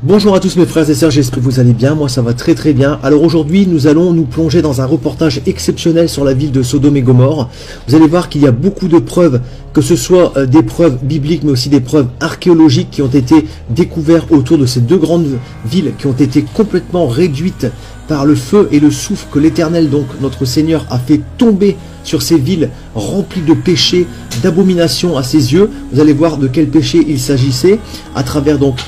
Bonjour à tous mes frères et sœurs, j'espère que vous allez bien, moi ça va très très bien. Alors aujourd'hui nous allons nous plonger dans un reportage exceptionnel sur la ville de Sodome et Gomorrhe. Vous allez voir qu'il y a beaucoup de preuves, que ce soit des preuves bibliques mais aussi des preuves archéologiques qui ont été découvertes autour de ces deux grandes villes qui ont été complètement réduites par le feu et le souffle que l'Éternel, donc notre Seigneur, a fait tomber sur ces villes remplies de péchés, d'abominations à ses yeux. Vous allez voir de quel péché il s'agissait à travers donc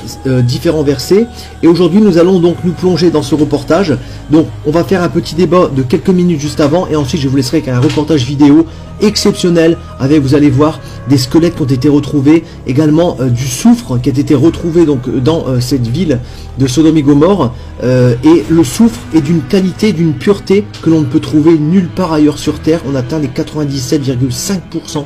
différents versets. Et aujourd'hui nous allons donc nous plonger dans ce reportage. Donc on va faire un petit débat de quelques minutes juste avant et ensuite je vous laisserai avec un reportage vidéo exceptionnel avec, vous allez voir, des squelettes qui ont été retrouvés, également du soufre qui a été retrouvé donc dans cette ville de Sodome et Gomorrhe, et le soufre est d'une qualité, d'une pureté que l'on ne peut trouver nulle part ailleurs sur terre. On atteint les 97,5%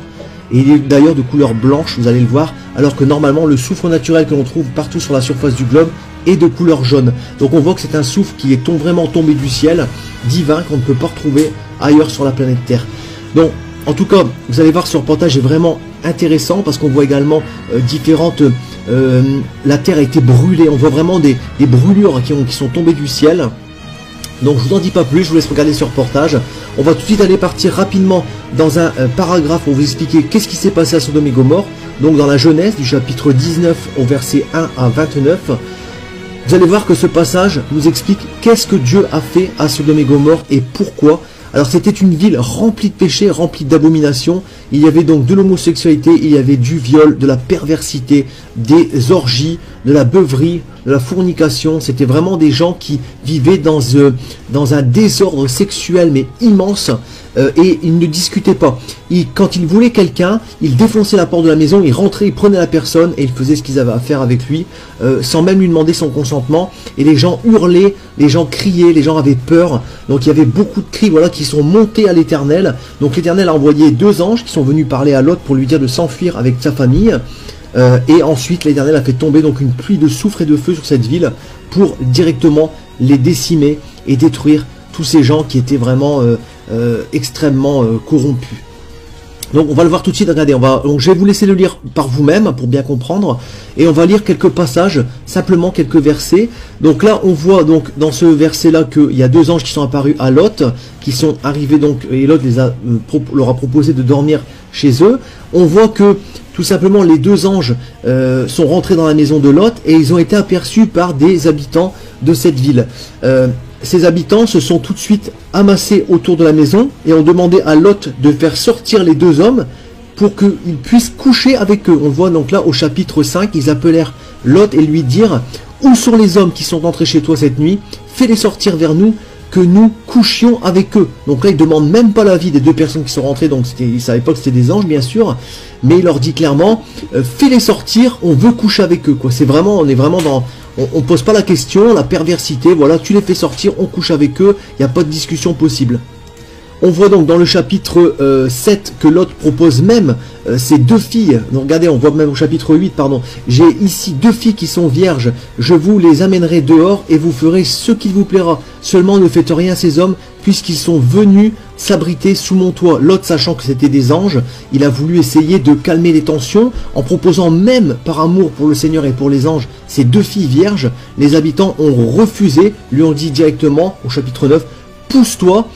et il est d'ailleurs de couleur blanche, vous allez le voir, alors que normalement le soufre naturel que l'on trouve partout sur la surface du globe est de couleur jaune. Donc on voit que c'est un soufre qui est vraiment tombé du ciel, divin, qu'on ne peut pas retrouver ailleurs sur la planète Terre. Donc en tout cas, vous allez voir, ce reportage est vraiment intéressant parce qu'on voit également différentes... la terre a été brûlée, on voit vraiment des brûlures qui sont tombées du ciel. Donc je vous en dis pas plus, je vous laisse regarder ce reportage. On va tout de suite aller partir rapidement dans un paragraphe pour vous expliquer qu'est-ce qui s'est passé à Sodome et Gomorrhe. Donc dans la Genèse du chapitre 19 au verset 1 à 29. Vous allez voir que ce passage nous explique qu'est-ce que Dieu a fait à Sodome et Gomorrhe et pourquoi. Alors c'était une ville remplie de péchés, remplie d'abominations. Il y avait donc de l'homosexualité, il y avait du viol, de la perversité, des orgies, de la beuverie, de la fornication. C'était vraiment des gens qui vivaient dans un désordre sexuel mais immense, et ils ne discutaient pas. Quand ils voulaient quelqu'un, ils défonçaient la porte de la maison, ils rentraient, ils prenaient la personne et ils faisaient ce qu'ils avaient à faire avec lui, sans même lui demander son consentement. Et les gens hurlaient, les gens criaient, les gens avaient peur. Donc il y avait beaucoup de cris, voilà, qui sont montés à l'Éternel. Donc l'Éternel a envoyé deux anges qui sont venus parler à Lot pour lui dire de s'enfuir avec sa famille. Et ensuite l'Éternel a fait tomber donc une pluie de soufre et de feu sur cette ville pour directement les décimer et détruire tous ces gens qui étaient vraiment extrêmement corrompus. Donc on va le voir tout de suite. Regardez, donc je vais vous laisser le lire par vous-même pour bien comprendre, et on va lire quelques passages, simplement quelques versets. Donc là on voit donc dans ce verset là qu'il y a deux anges qui sont apparus à Lot, qui sont arrivés donc, et Lot leur a proposé de dormir chez eux. On voit que tout simplement les deux anges sont rentrés dans la maison de Lot et ils ont été aperçus par des habitants de cette ville. Ces habitants se sont tout de suite amassés autour de la maison et ont demandé à Lot de faire sortir les deux hommes pour qu'ils puissent coucher avec eux. On voit donc là au chapitre 5, ils appelèrent Lot et lui dirent: où sont les hommes qui sont entrés chez toi cette nuit? Fais-les sortir vers nous, que nous couchions avec eux. Donc là, il ne demande même pas l'avis des deux personnes qui sont rentrées, donc il ne savait pas que c'était des anges, bien sûr, mais il leur dit clairement, fais-les sortir, on veut coucher avec eux, quoi. C'est vraiment, on est vraiment dans... On pose pas la question, la perversité, voilà, tu les fais sortir, on couche avec eux, il n'y a pas de discussion possible. On voit donc dans le chapitre 7 que Lot propose même ces deux filles. Donc regardez, on voit même au chapitre 8, pardon. J'ai ici deux filles qui sont vierges. Je vous les amènerai dehors et vous ferez ce qu'il vous plaira. Seulement ne faites rien à ces hommes puisqu'ils sont venus s'abriter sous mon toit. Lot, sachant que c'était des anges, il a voulu essayer de calmer les tensions en proposant même par amour pour le Seigneur et pour les anges ces deux filles vierges. Les habitants ont refusé, lui ont dit directement au chapitre 9, pousse-toi,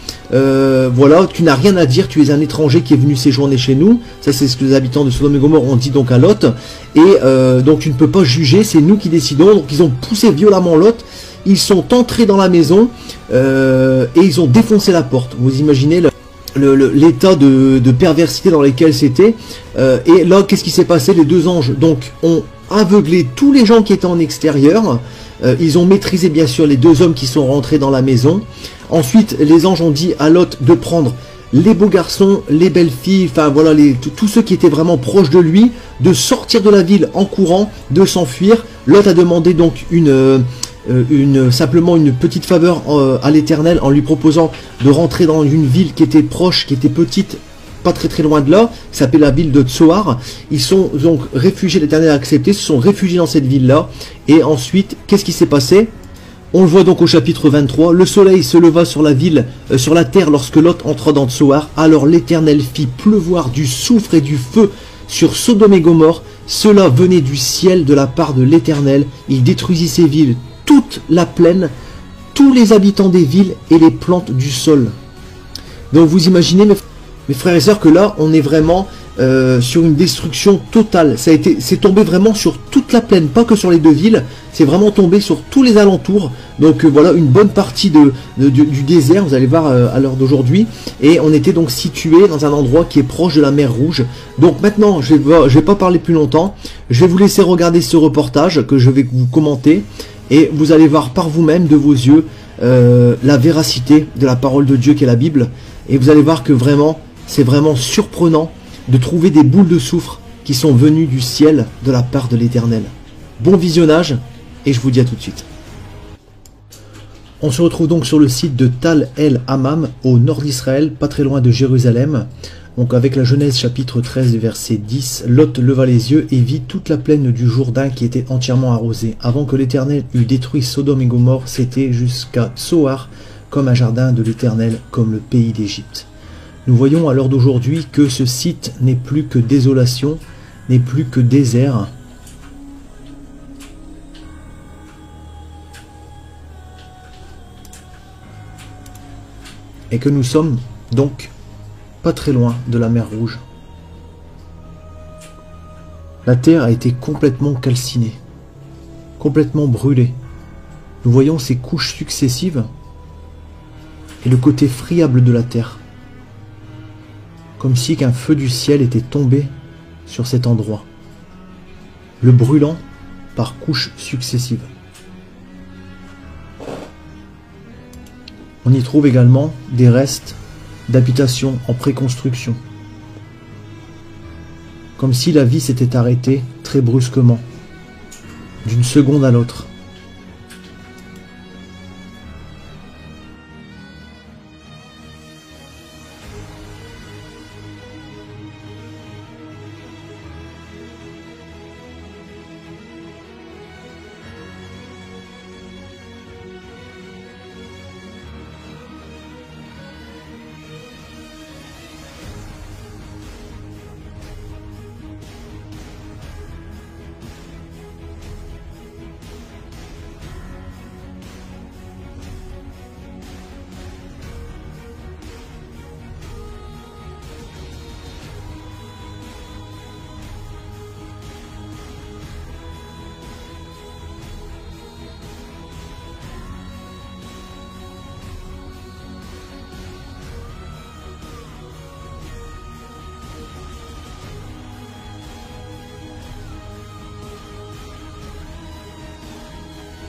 voilà, tu n'as rien à dire, tu es un étranger qui est venu séjourner chez nous. Ça, c'est ce que les habitants de Sodome et Gomorrhe ont dit donc à Lot. Et donc tu ne peux pas juger, c'est nous qui décidons. Donc ils ont poussé violemment Lot, ils sont entrés dans la maison et ils ont défoncé la porte. Vous imaginez l'état de perversité dans lequel c'était. Et là, qu'est-ce qui s'est passé? Les deux anges donc ont aveuglé tous les gens qui étaient en extérieur. Ils ont maîtrisé bien sûr les deux hommes qui sont rentrés dans la maison. Ensuite, les anges ont dit à Lot de prendre les beaux garçons, les belles filles, enfin voilà, tous ceux qui étaient vraiment proches de lui, de sortir de la ville en courant, de s'enfuir. Lot a demandé donc simplement une petite faveur à l'Éternel en lui proposant de rentrer dans une ville qui était proche, qui était petite, pas très loin de là, qui s'appelle la ville de Tsoar. Ils sont donc réfugiés, l'Éternel a accepté, se sont réfugiés dans cette ville-là. Et ensuite, qu'est-ce qui s'est passé? On le voit donc au chapitre 23, le soleil se leva sur la ville, sur la terre lorsque Lot entra dans Tsoar. Alors l'Éternel fit pleuvoir du soufre et du feu sur Sodome et Gomorrhe, Cela venait du ciel de la part de l'Éternel. Il détruisit ces villes, toute la plaine, tous les habitants des villes et les plantes du sol. Donc vous imaginez, mes frères et sœurs, que là, on est vraiment sur une destruction totale. C'est tombé vraiment sur toute la plaine, pas que sur les deux villes. C'est vraiment tombé sur tous les alentours. Donc voilà, une bonne partie du désert, vous allez voir à l'heure d'aujourd'hui. Et on était donc situé dans un endroit qui est proche de la mer Rouge. Donc maintenant, je vais pas parler plus longtemps. Je vais vous laisser regarder ce reportage que je vais vous commenter. Et vous allez voir par vous-même, de vos yeux, la véracité de la parole de Dieu qui est la Bible. Et vous allez voir que vraiment, c'est vraiment surprenant de trouver des boules de soufre qui sont venues du ciel de la part de l'Éternel. Bon visionnage, et je vous dis à tout de suite. On se retrouve donc sur le site de Tal El Hammam, au nord d'Israël, pas très loin de Jérusalem. Donc avec la Genèse chapitre 13 verset 10, Lot leva les yeux et vit toute la plaine du Jourdain qui était entièrement arrosée. Avant que l'Éternel eût détruit Sodome et Gomorrhe, c'était jusqu'à Tsoar, comme un jardin de l'Éternel, comme le pays d'Égypte. Nous voyons à l'heure d'aujourd'hui que ce site n'est plus que désolation, n'est plus que désert. Et que nous sommes donc pas très loin de la mer Rouge. La terre a été complètement calcinée, complètement brûlée. Nous voyons ces couches successives et le côté friable de la terre, comme si qu'un feu du ciel était tombé sur cet endroit, le brûlant par couches successives. On y trouve également des restes d'habitations en préconstruction, comme si la vie s'était arrêtée très brusquement, d'une seconde à l'autre.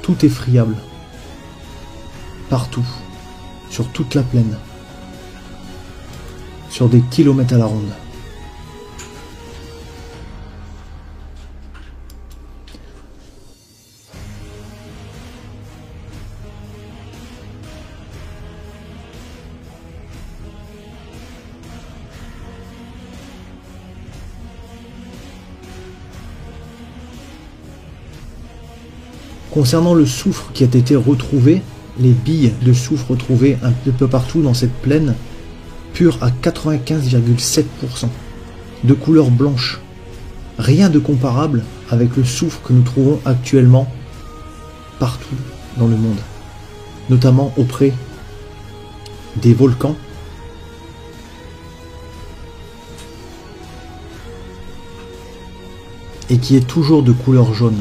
Tout est friable, partout, sur toute la plaine, sur des kilomètres à la ronde. Concernant le soufre qui a été retrouvé, les billes de soufre retrouvées un peu partout dans cette plaine, pure à 95,7%, de couleur blanche. Rien de comparable avec le soufre que nous trouvons actuellement partout dans le monde, notamment auprès des volcans, et qui est toujours de couleur jaune.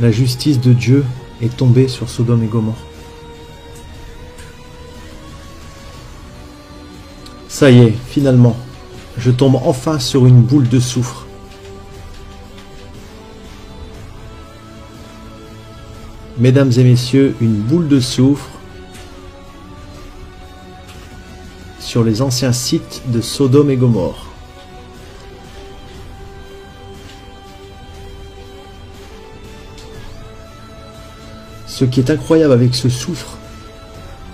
La justice de Dieu est tombée sur Sodome et Gomorrhe. Ça y est, finalement, je tombe enfin sur une boule de soufre. Mesdames et messieurs, une boule de soufre sur les anciens sites de Sodome et Gomorrhe. Ce qui est incroyable avec ce soufre,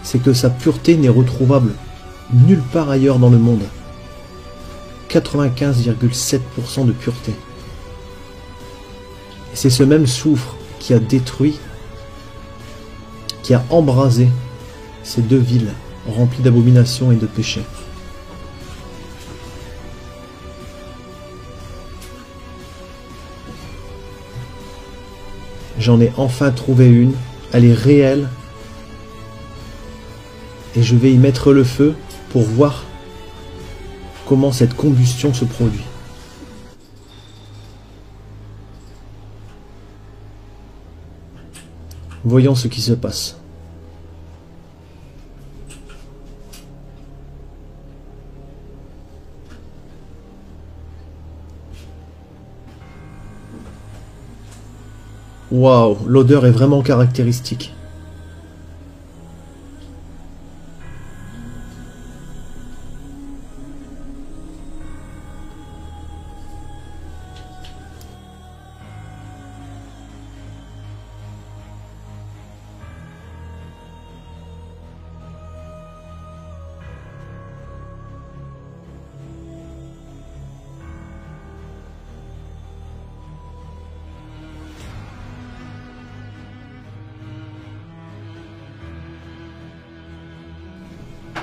c'est que sa pureté n'est retrouvable nulle part ailleurs dans le monde. 95,7% de pureté. C'est ce même soufre qui a détruit, qui a embrasé ces deux villes remplies d'abominations et de péchés. J'en ai enfin trouvé une, elle est réelle, et je vais y mettre le feu pour voir comment cette combustion se produit. Voyons ce qui se passe. Waouh, l'odeur est vraiment caractéristique.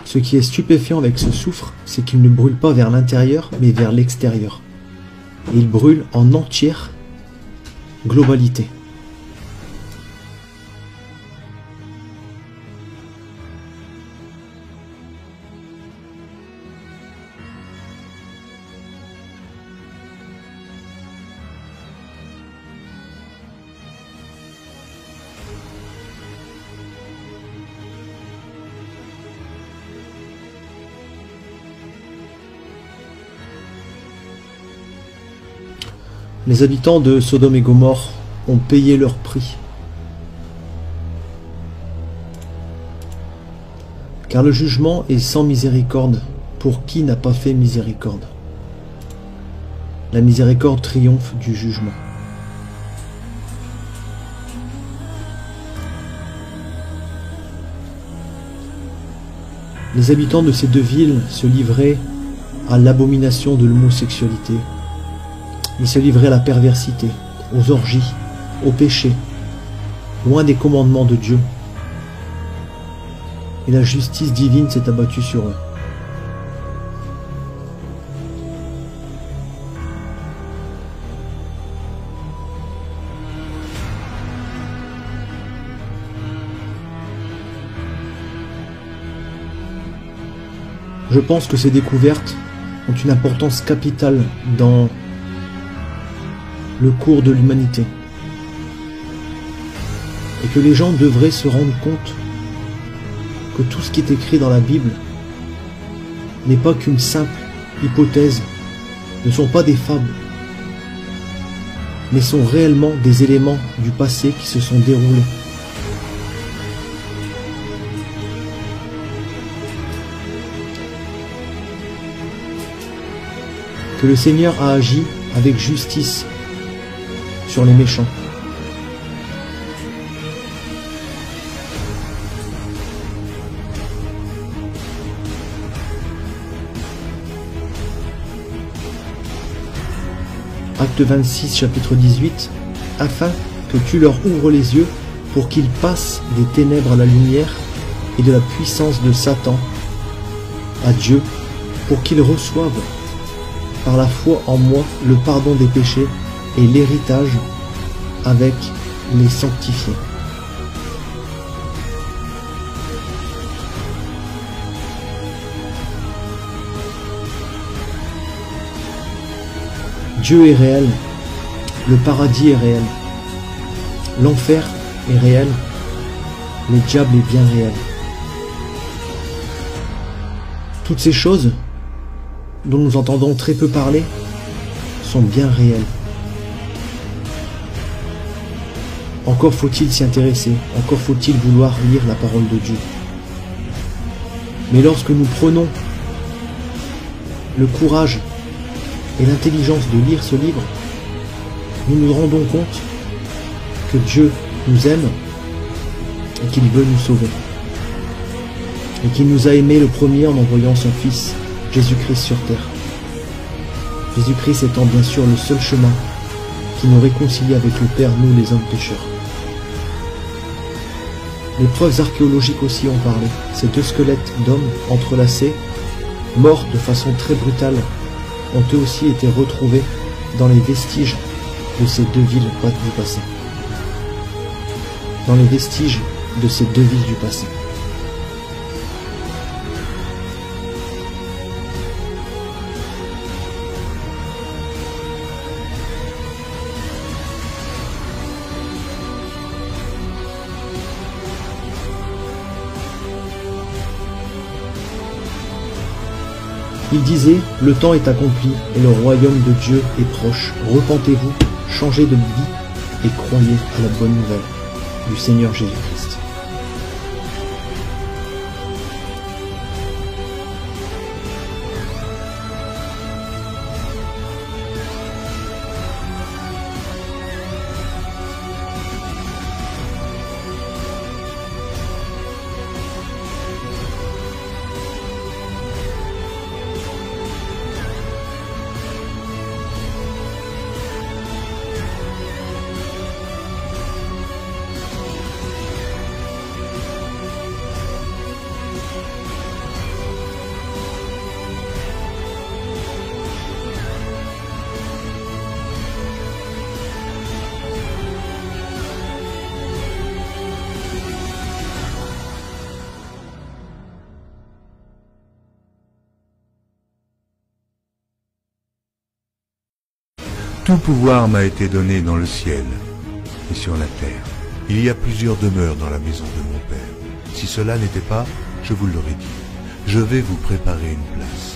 Ce qui est stupéfiant avec ce soufre, c'est qu'il ne brûle pas vers l'intérieur, mais vers l'extérieur. Et il brûle en entière globalité. Les habitants de Sodome et Gomorrhe ont payé leur prix. Car le jugement est sans miséricorde pour qui n'a pas fait miséricorde. La miséricorde triomphe du jugement. Les habitants de ces deux villes se livraient à l'abomination de l'homosexualité. Ils se livraient à la perversité, aux orgies, au péché, loin des commandements de Dieu. Et la justice divine s'est abattue sur eux. Je pense que ces découvertes ont une importance capitale dans le cours de l'humanité. Et que les gens devraient se rendre compte que tout ce qui est écrit dans la Bible n'est pas qu'une simple hypothèse, ne sont pas des fables, mais sont réellement des éléments du passé qui se sont déroulés. Que le Seigneur a agi avec justice sur les méchants. Acte 26, chapitre 18, afin que tu leur ouvres les yeux pour qu'ils passent des ténèbres à la lumière et de la puissance de Satan à Dieu, pour qu'ils reçoivent par la foi en moi le pardon des péchés et l'héritage avec les sanctifiés. Dieu est réel, le paradis est réel, l'enfer est réel, le diable est bien réel. Toutes ces choses dont nous entendons très peu parler sont bien réelles. Encore faut-il s'y intéresser, encore faut-il vouloir lire la parole de Dieu. Mais lorsque nous prenons le courage et l'intelligence de lire ce livre, nous nous rendons compte que Dieu nous aime et qu'il veut nous sauver. Et qu'il nous a aimés le premier en envoyant son Fils, Jésus-Christ sur terre. Jésus-Christ étant bien sûr le seul chemin qui nous réconcilie avec le Père, nous les hommes pécheurs. Les preuves archéologiques aussi ont parlé. Ces deux squelettes d'hommes entrelacés, morts de façon très brutale, ont eux aussi été retrouvés dans les vestiges de ces deux villes du passé. Dans les vestiges de ces deux villes du passé. Il disait, le temps est accompli et le royaume de Dieu est proche. Repentez-vous, changez de vie et croyez à la bonne nouvelle du Seigneur Jésus-Christ. Tout pouvoir m'a été donné dans le ciel et sur la terre. Il y a plusieurs demeures dans la maison de mon Père. Si cela n'était pas, je vous l'aurais dit. Je vais vous préparer une place.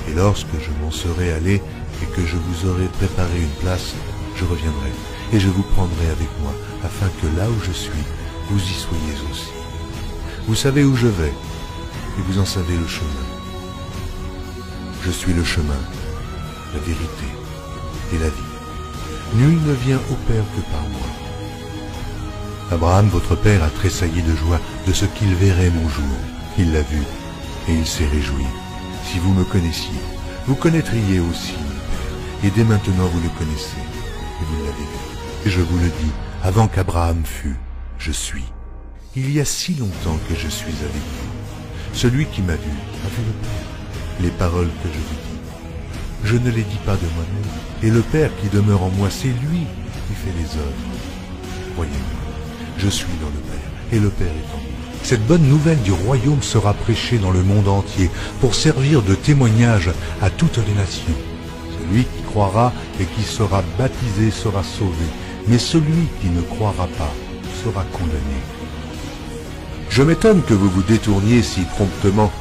Et lorsque je m'en serai allé et que je vous aurai préparé une place, je reviendrai et je vous prendrai avec moi, afin que là où je suis, vous y soyez aussi. Vous savez où je vais et vous en savez le chemin. Je suis le chemin, la vérité et la vie. Nul ne vient au Père que par moi. Abraham, votre père, a tressailli de joie de ce qu'il verrait mon jour. Il l'a vu, et il s'est réjoui. Si vous me connaissiez, vous connaîtriez aussi mon Père, et dès maintenant vous le connaissez, et vous l'avez vu. Et je vous le dis, avant qu'Abraham fût, je suis. Il y a si longtemps que je suis avec vous. Celui qui m'a vu a vu le Père. Les paroles que je vous dis, je ne les dis pas de moi-même, et le Père qui demeure en moi, c'est lui qui fait les œuvres. Croyez-moi, je suis dans le Père, et le Père est en moi. Cette bonne nouvelle du royaume sera prêchée dans le monde entier, pour servir de témoignage à toutes les nations. Celui qui croira et qui sera baptisé sera sauvé, mais celui qui ne croira pas sera condamné. Je m'étonne que vous vous détourniez si promptement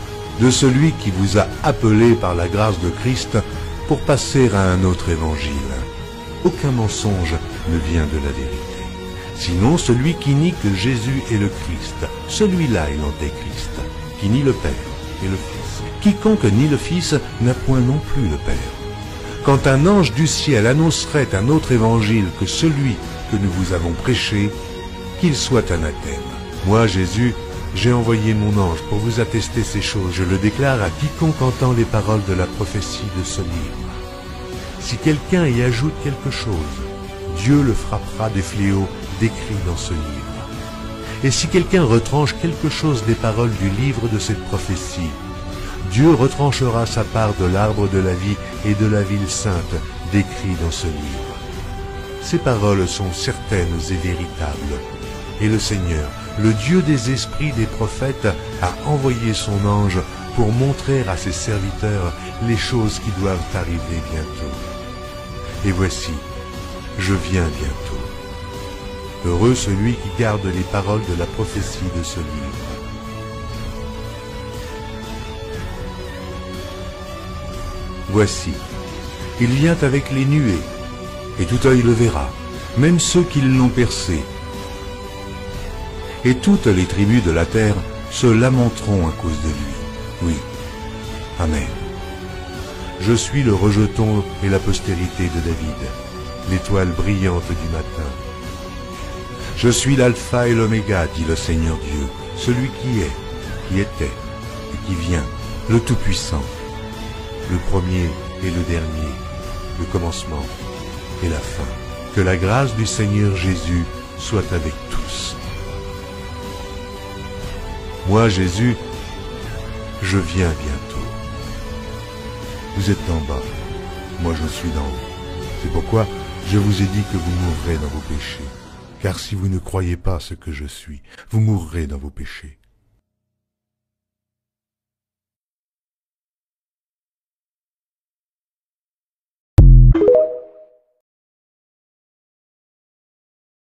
de celui qui vous a appelé par la grâce de Christ pour passer à un autre évangile. Aucun mensonge ne vient de la vérité. Sinon, celui qui nie que Jésus est le Christ, celui-là est l'antéchrist, qui nie le Père et le Fils. Quiconque nie le Fils n'a point non plus le Père. Quand un ange du ciel annoncerait un autre évangile que celui que nous vous avons prêché, qu'il soit anathème. Moi, Jésus, j'ai envoyé mon ange pour vous attester ces choses. Je le déclare à quiconque entend les paroles de la prophétie de ce livre. Si quelqu'un y ajoute quelque chose, Dieu le frappera des fléaux décrits dans ce livre. Et si quelqu'un retranche quelque chose des paroles du livre de cette prophétie, Dieu retranchera sa part de l'arbre de la vie et de la ville sainte décrits dans ce livre. Ces paroles sont certaines et véritables. Et le Seigneur, le Dieu des esprits des prophètes, a envoyé son ange pour montrer à ses serviteurs les choses qui doivent arriver bientôt. Et voici, je viens bientôt. Heureux celui qui garde les paroles de la prophétie de ce livre. Voici, il vient avec les nuées, et tout œil le verra, même ceux qui l'ont percé. Et toutes les tribus de la terre se lamenteront à cause de lui. Oui. Amen. Je suis le rejeton et la postérité de David, l'étoile brillante du matin. Je suis l'alpha et l'oméga, dit le Seigneur Dieu, celui qui est, qui était et qui vient, le Tout-Puissant, le premier et le dernier, le commencement et la fin. Que la grâce du Seigneur Jésus soit avec tous. Moi, Jésus, je viens bientôt. Vous êtes en bas, moi je suis d'en haut. C'est pourquoi je vous ai dit que vous mourrez dans vos péchés. Car si vous ne croyez pas ce que je suis, vous mourrez dans vos péchés.